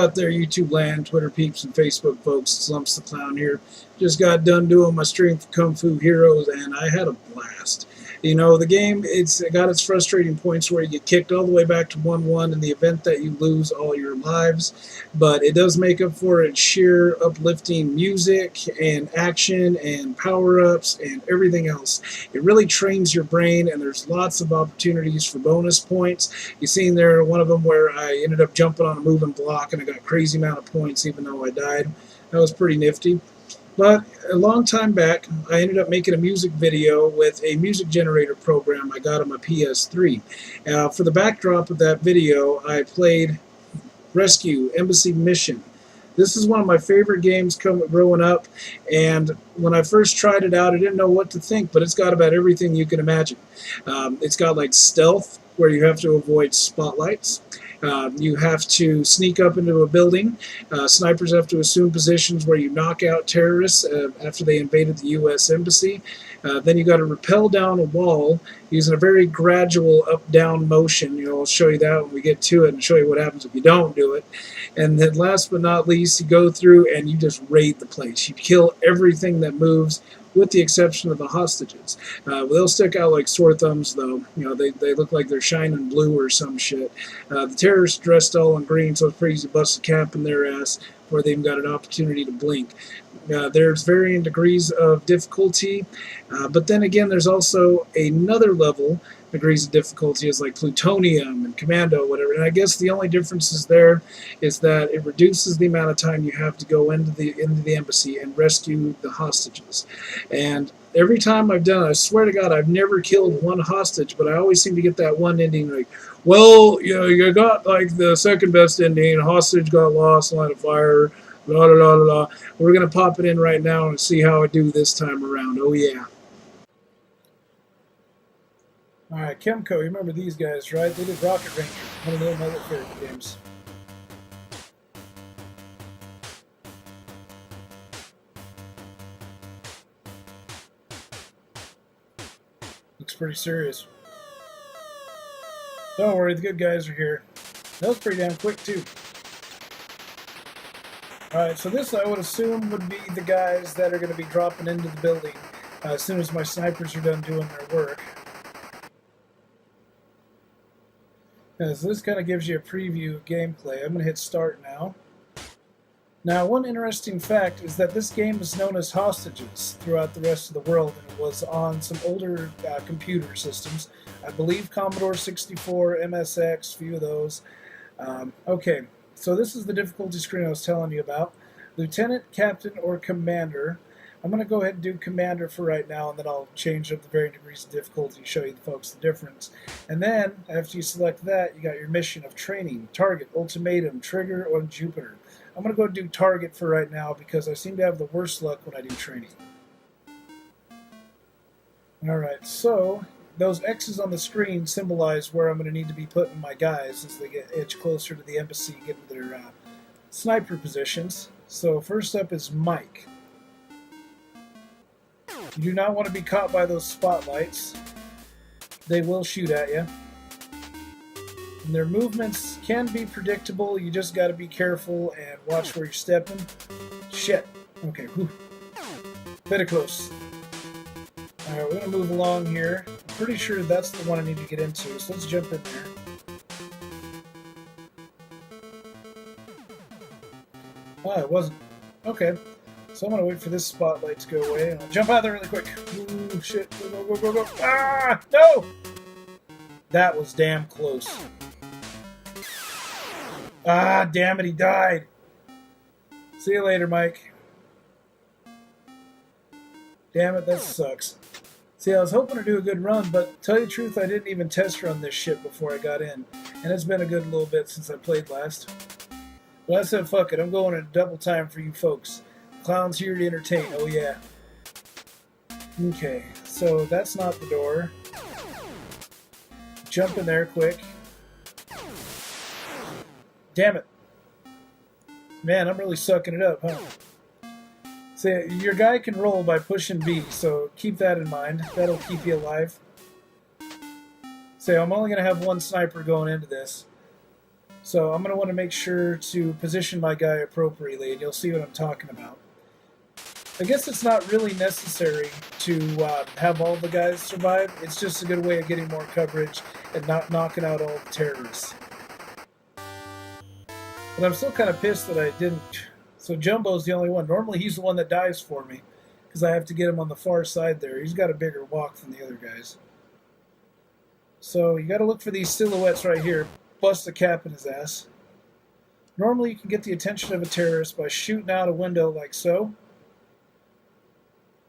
out there, YouTube land, Twitter peeps, and Facebook folks? It's Lumpz the Clown here. Just got done doing my stream for Kung Fu Heroes, and I had a blast. You know, the game, it's got its frustrating points where you get kicked all the way back to 1-1 in the event that you lose all your lives, but it does make up for it sheer uplifting music and action and power-ups and everything else. It really trains your brain, and there's lots of opportunities for bonus points. You seen there one of them where I ended up jumping on a moving block and I got a crazy amount of points even though I died. That was pretty nifty. But a long time back, I ended up making a music video with a music generator program I got on my PS3. For the backdrop of that video, I played Rescue Embassy Mission. This is one of my favorite games growing up, and when I first tried it out, I didn't know what to think, but it's got about everything you can imagine. It's got like stealth, where you have to avoid spotlights. You have to sneak up into a building. Snipers have to assume positions where you knock out terrorists after they invaded the U.S. Embassy. Then you got to rappel down a wall using a very gradual up-down motion. You know, I'll show you that when we get to it and show you what happens if you don't do it. And then last but not least, you go through and you just raid the place. You kill everything that moves, with the exception of the hostages. They'll stick out like sore thumbs, though. You know, they look like they're shining blue or some shit. The terrorists dressed all in green, so it's pretty easy to bust a cap in their ass before they even got an opportunity to blink. There's varying degrees of difficulty, but then again, there's also another level degrees of difficulty is like plutonium and commando, whatever. And I guess the only differences there is that it reduces the amount of time you have to go into the embassy and rescue the hostages. And every time I've done it, I swear to God, I've never killed one hostage, but I always seem to get that one ending like, well, you know, you got like the second best ending, hostage got lost, line of fire, blah, blah, blah, blah. We're going to pop it in right now and see how I do this time around. Oh, yeah. Alright, Chemco, you remember these guys, right? They did Rocket Ranger, one of my other favorite games. Looks pretty serious. Don't worry, the good guys are here. That was pretty damn quick, too. Alright, so this I would assume would be the guys that are going to be dropping into the building as soon as my snipers are done doing their work. So this kind of gives you a preview of gameplay. I'm going to hit start now. Now, one interesting fact is that this game is known as Hostages throughout the rest of the world, and it was on some older computer systems. I believe Commodore 64, MSX, a few of those. Okay, so this is the difficulty screen I was telling you about. Lieutenant, Captain, or Commander. I'm going to go ahead and do Commander for right now, and then I'll change up the varying degrees of difficulty and show you the folks the difference. And then, after you select that, you got your mission of training, Target, Ultimatum, Trigger, or Jupiter. I'm going to go do Target for right now because I seem to have the worst luck when I do training. Alright, so those X's on the screen symbolize where I'm going to need to be putting my guys as they get edge closer to the embassy, getting their sniper positions. So first up is Mike. You do not want to be caught by those spotlights. They will shoot at you. And their movements can be predictable. You just got to be careful and watch where you're stepping. Shit. Okay, whew. Bit close. Alright, we're going to move along here. I'm pretty sure that's the one I need to get into, so let's jump in there. Oh, it wasn't. Okay. So I'm going to wait for this spotlight to go away, and I'll jump out of there really quick. Ooh, shit. Go, go, go, go, go. Ah! No! That was damn close. Ah, damn it, he died. See you later, Mike. Damn it, that sucks. See, I was hoping to do a good run, but to tell you the truth, I didn't even test run this shit before I got in. And it's been a good little bit since I played last. But I said, fuck it, I'm going in double time for you folks. Clown's here to entertain, oh yeah. Okay, so that's not the door. Jump in there quick. Damn it. Man, I'm really sucking it up, huh? So your guy can roll by pushing B, so keep that in mind. That'll keep you alive. So I'm only going to have one sniper going into this. So I'm going to want to make sure to position my guy appropriately, and you'll see what I'm talking about. I guess it's not really necessary to have all the guys survive. It's just a good way of getting more coverage and not knocking out all the terrorists. But I'm still kind of pissed that I didn't. So Jumbo's the only one. Normally he's the one that dies for me because I have to get him on the far side there. He's got a bigger walk than the other guys. So you got to look for these silhouettes right here. Bust a cap in his ass. Normally you can get the attention of a terrorist by shooting out a window like so.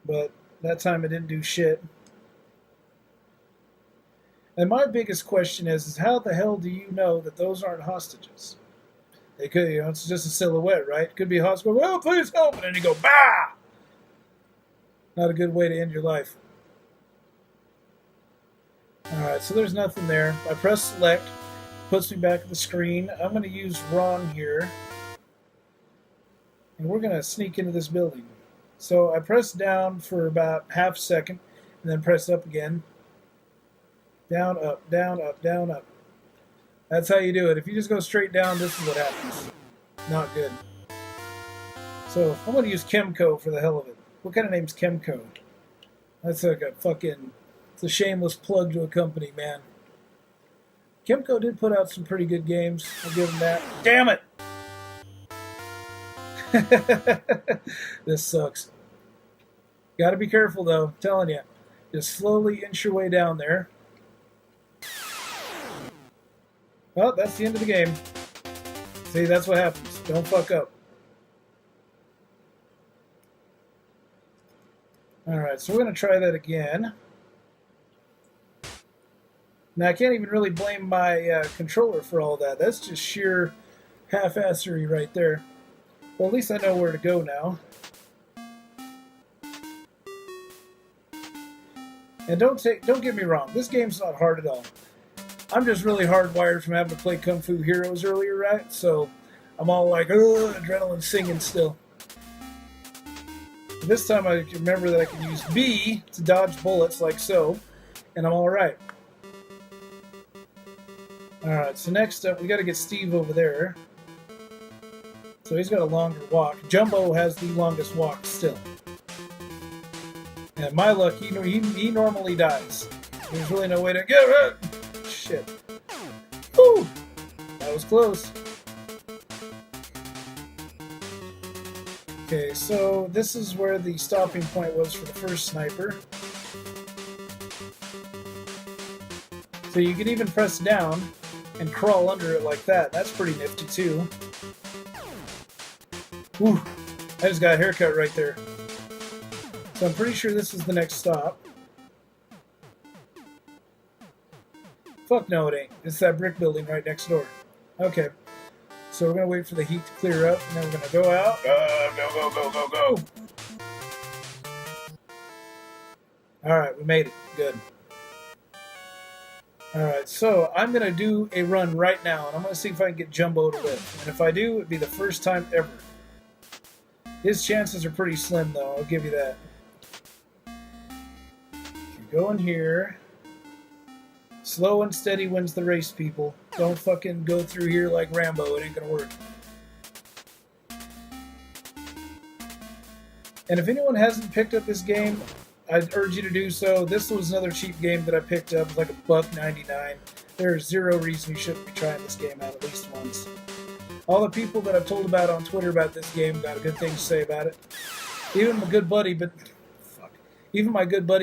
But that time it didn't do shit. And my biggest question is how the hell do you know that those aren't hostages? They could, it's just a silhouette, right? It could be a hostage. Well, please help, and then you go, bah! Not a good way to end your life. Alright, so there's nothing there. I press select, puts me back at the screen. I'm going to use Ron here. And we're going to sneak into this building. So I press down for about half a second, and then press up again. Down, up, down, up, down, up. That's how you do it. If you just go straight down, this is what happens. Not good. So I'm going to use Chemco for the hell of it. What kind of name's Chemco? That's like a fucking... It's a shameless plug to a company, man. Chemco did put out some pretty good games. I'll give them that. Damn it! This sucks. Gotta be careful, though. I'm telling you. Just slowly inch your way down there. Well, that's the end of the game. See, that's what happens. Don't fuck up. Alright, so we're going to try that again. Now, I can't even really blame my controller for all that. That's just sheer half-assery right there. Well, at least I know where to go now. And don't get me wrong. This game's not hard at all. I'm just really hardwired from having to play Kung Fu Heroes earlier, right? So I'm all like, adrenaline singing still. This time I remember that I can use B to dodge bullets like so, and I'm all right. Alright, so next up, we got to get Steve over there. So he's got a longer walk. Jumbo has the longest walk still. And my luck, he normally dies. There's really no way to get it. Shit. Whew! That was close. Okay, so this is where the stopping point was for the first sniper. So you can even press down and crawl under it like that. That's pretty nifty too. Whew! I just got a haircut right there. So I'm pretty sure this is the next stop. Fuck no, it ain't. It's that brick building right next door. Okay. So we're going to wait for the heat to clear up, and then we're going to go out. Go. Alright, we made it. Good. Alright, so I'm going to do a run right now, and I'm going to see if I can get Jumbo to live. And if I do, it'd be the first time ever. His chances are pretty slim, though. I'll give you that. If you go in here... Slow and steady wins the race, people. Don't fucking go through here like Rambo. It ain't gonna work. And if anyone hasn't picked up this game, I'd urge you to do so. This was another cheap game that I picked up. It was like $1.99. There's zero reason you shouldn't be trying this game out at least once. All the people that I've told about on Twitter about this game got a good thing to say about it. Even my good buddy,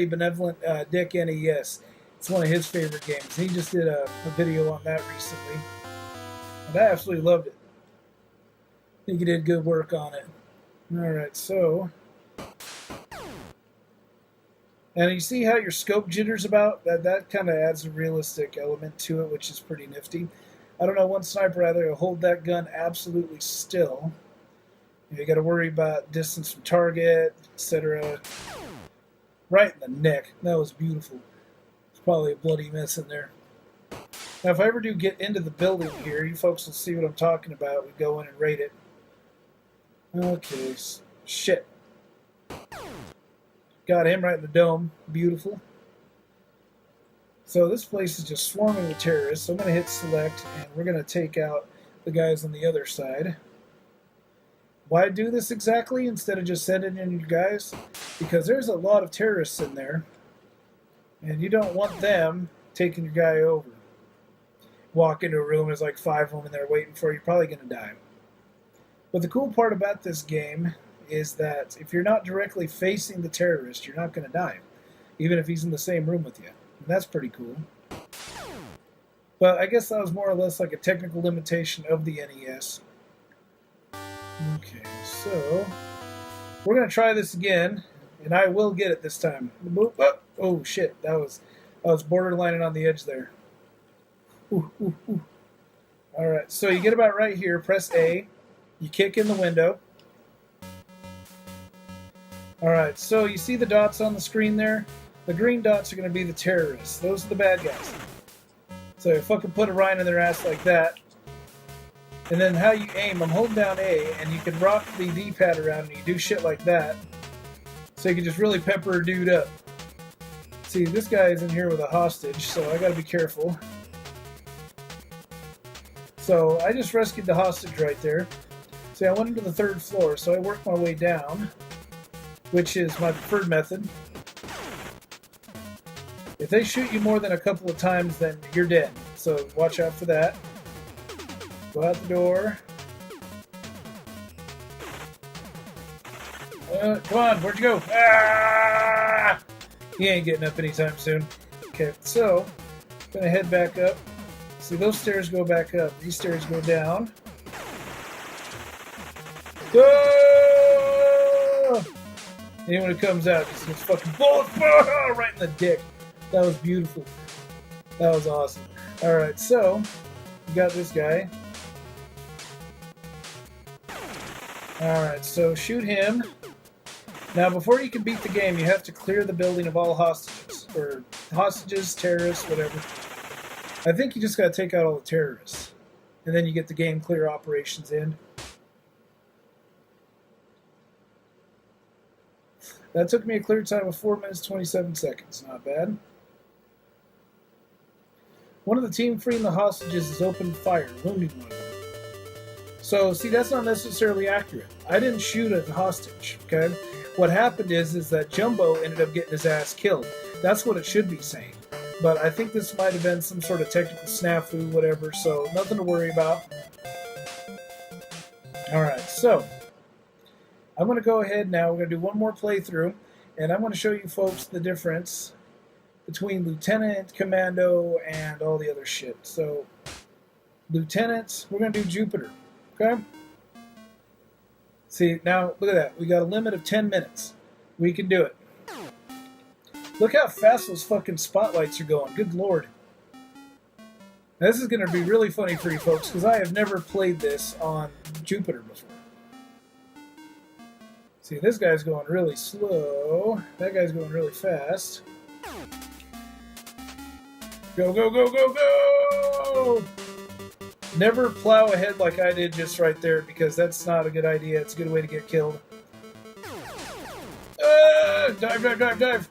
Benevolent Dick NES. It's one of his favorite games. He just did a video on that recently. And I absolutely loved it. I think he did good work on it. Alright, so... And you see how your scope jitters about? That kind of adds a realistic element to it, which is pretty nifty. I don't know, one sniper out there will hold that gun absolutely still. You got to worry about distance from target, etc. Right in the neck. That was beautiful. Probably a bloody mess in there. Now, if I ever do get into the building here, you folks will see what I'm talking about. We go in and raid it. Okay, shit. Got him right in the dome. Beautiful. So this place is just swarming with terrorists. So I'm going to hit select, and we're going to take out the guys on the other side. Why do this exactly instead of just sending in your guys? Because there's a lot of terrorists in there, and you don't want them taking your guy over. Walk into a room, there's like 5 of them in there waiting for you, you're probably going to die. But the cool part about this game is that if you're not directly facing the terrorist, you're not going to die, even if he's in the same room with you. And that's pretty cool. But I guess that was more or less like a technical limitation of the NES. Okay, so we're going to try this again, and I will get it this time. Oh shit, that was borderlining on the edge there. Ooh, ooh, ooh. Alright, so you get about right here, press A, you kick in the window. Alright, so you see the dots on the screen there? The green dots are going to be the terrorists. Those are the bad guys. So you fucking put a rind in their ass like that. And then how you aim, I'm holding down A, and you can rock the D-pad around and you do shit like that. So you can just really pepper a dude up. See, this guy is in here with a hostage, so I gotta be careful. So I just rescued the hostage right there. See, I went into the 3rd floor, so I worked my way down, which is my preferred method. If they shoot you more than a couple of times, then you're dead. So watch out for that. Go out the door. Come on, where'd you go? Ah! He ain't getting up anytime soon. Okay, so gonna head back up. See, those stairs go back up. These stairs go down. Ah! Anyone who comes out just gets fucking bullets right in the dick. That was beautiful. That was awesome. Alright, so we got this guy. Alright, so shoot him. Now, before you can beat the game, you have to clear the building of all hostages. Or hostages, terrorists, whatever. I think you just gotta take out all the terrorists. And then you get the game clear operations end. That took me a clear time of 4 minutes, 27 seconds. Not bad. One of the team freeing the hostages has opened fire, wounding one of them. So, see, that's not necessarily accurate. I didn't shoot at the hostage, okay? What happened is that Jumbo ended up getting his ass killed. That's what it should be saying. But I think this might have been some sort of technical snafu, whatever, so nothing to worry about. Alright, so I'm going to go ahead now. We're going to do one more playthrough, and I'm going to show you folks the difference between Lieutenant, Commando, and all the other shit. So, Lieutenant, we're going to do Jupiter, okay? See, now, look at that. We got a limit of 10 minutes. We can do it. Look how fast those fucking spotlights are going. Good lord. Now, this is going to be really funny for you folks, because I have never played this on Jupiter before. See, this guy's going really slow. That guy's going really fast. Go, go, go, go, go! Never plow ahead like I did just right there, because that's not a good idea. It's a good way to get killed. Dive, dive, dive, dive!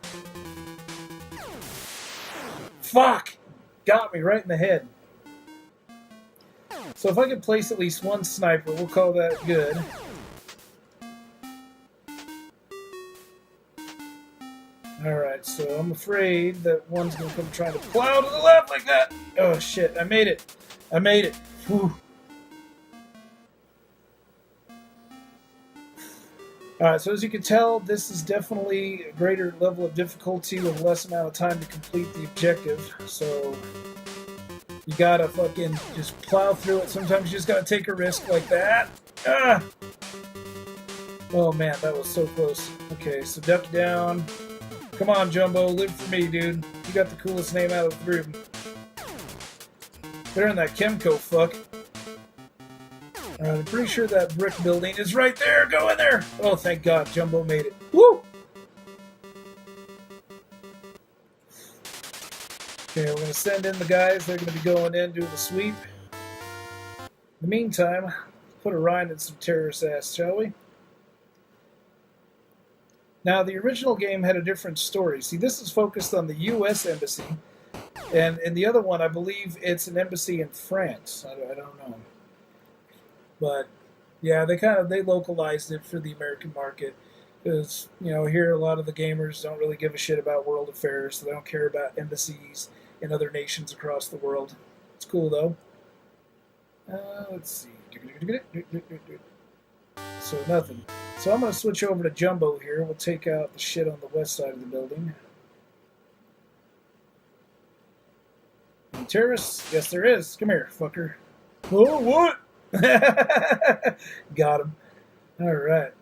Fuck! Got me right in the head. So if I could place at least one sniper, we'll call that good. Alright, so I'm afraid that one's going to come trying to plow to the left like that. Oh shit, I made it. I made it. Whew. Alright, so as you can tell, this is definitely a greater level of difficulty with less amount of time to complete the objective. So you gotta fucking just plow through it. Sometimes you just gotta take a risk like that. Ah! Oh man, that was so close. Okay, so duck down. Come on, Jumbo, live for me, dude. You got the coolest name out of the group. They're in that Chemco fuck. I'm pretty sure that brick building is right there. Go in there. Oh, thank God, Jumbo made it. Woo! Okay, we're going to send in the guys. They're going to be going in, doing the sweep. In the meantime, put a rind in some terrorist ass, shall we? Now, the original game had a different story. See, this is focused on the U.S. Embassy. And in the other one, I believe it's an embassy in France. I don't know. But yeah, they localized it for the American market because here a lot of the gamers don't really give a shit about world affairs, so they don't care about embassies in other nations across the world. It's cool though. Let's see. So nothing. So I'm going to switch over to Jumbo here. We'll take out the shit on the west side of the building. Any terrorists? Yes, there is. Come here, fucker. Oh, what? Got him. All right.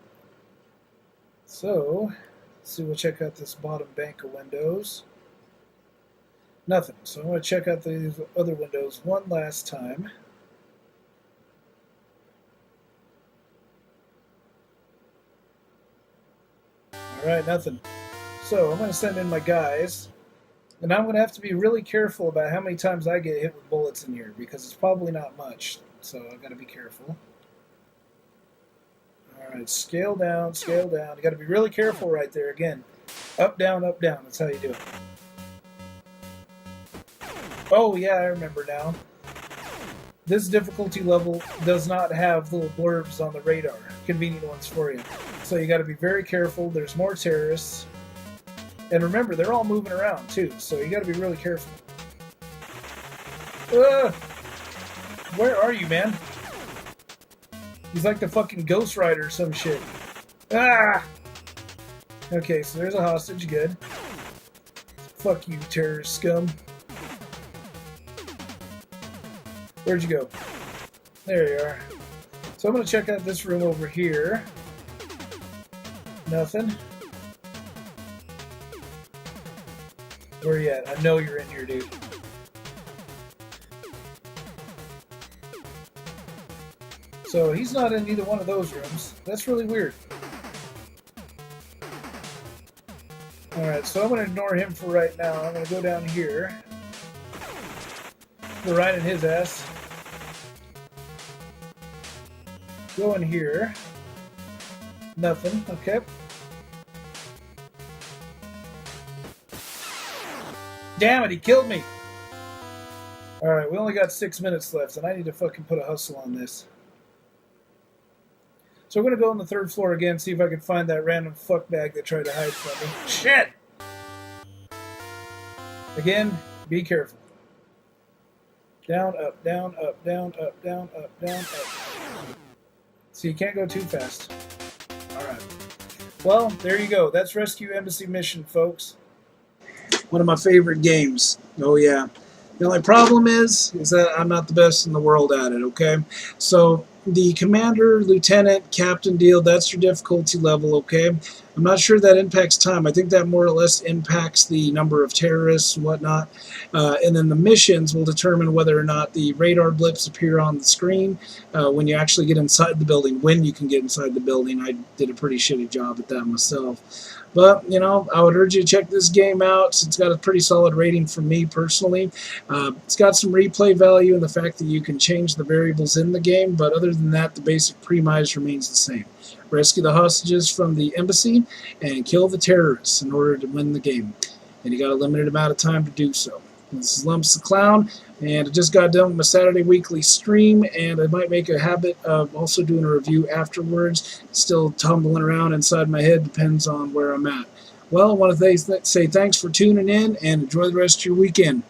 So, let's see. We'll check out this bottom bank of windows. Nothing. So I'm going to check out these other windows one last time. Alright, nothing. So I'm going to send in my guys. And I'm going to have to be really careful about how many times I get hit with bullets in here, because it's probably not much. So I've got to be careful. Alright, scale down, scale down. You got to be really careful right there. Again, up, down, up, down. That's how you do it. Oh, yeah, I remember now. This difficulty level does not have little blurbs on the radar. Convenient ones for you. So you got to be very careful. There's more terrorists. And remember, they're all moving around, too. So you got to be really careful. Where are you, man? He's like the fucking Ghost Rider or some shit. Ah! Okay, so there's a hostage. Good. Fuck you, terrorist scum. Where'd you go? There you are. So I'm going to check out this room over here. Nothing. Where you at? I know you're in here, dude. So he's not in either one of those rooms. That's really weird. Alright, so I'm going to ignore him for right now. I'm going to go down here. Go right in his ass. Go in here. Nothing. Okay. Damn it, he killed me! Alright, we only got 6 minutes left, and I need to fucking put a hustle on this. So we're going to go on the 3rd floor again, see if I can find that random fuckbag that tried to hide from me. Shit! Again, be careful. Down, up, down, up, down, up, down, up, down, up. So you can't go too fast. Alright. Well, there you go. That's Rescue Embassy Mission, folks. One of my favorite games. Oh, yeah. The only problem is that I'm not the best in the world at it, okay? So the commander, lieutenant, captain deal, that's your difficulty level, okay? I'm not sure that impacts time. I think that more or less impacts the number of terrorists and whatnot. And then the missions will determine whether or not the radar blips appear on the screen when you actually get inside the building, when you can get inside the building. I did a pretty shitty job at that myself. But, I would urge you to check this game out. It's got a pretty solid rating from me personally. It's got some replay value in the fact that you can change the variables in the game, but other than that, the basic premise remains the same. Rescue the hostages from the embassy and kill the terrorists in order to win the game. And you got a limited amount of time to do so. This is Lumpz the Clown, and I just got done with my Saturday weekly stream, and I might make a habit of also doing a review afterwards. Still tumbling around inside my head, depends on where I'm at. Well, I want to say thanks for tuning in, and enjoy the rest of your weekend.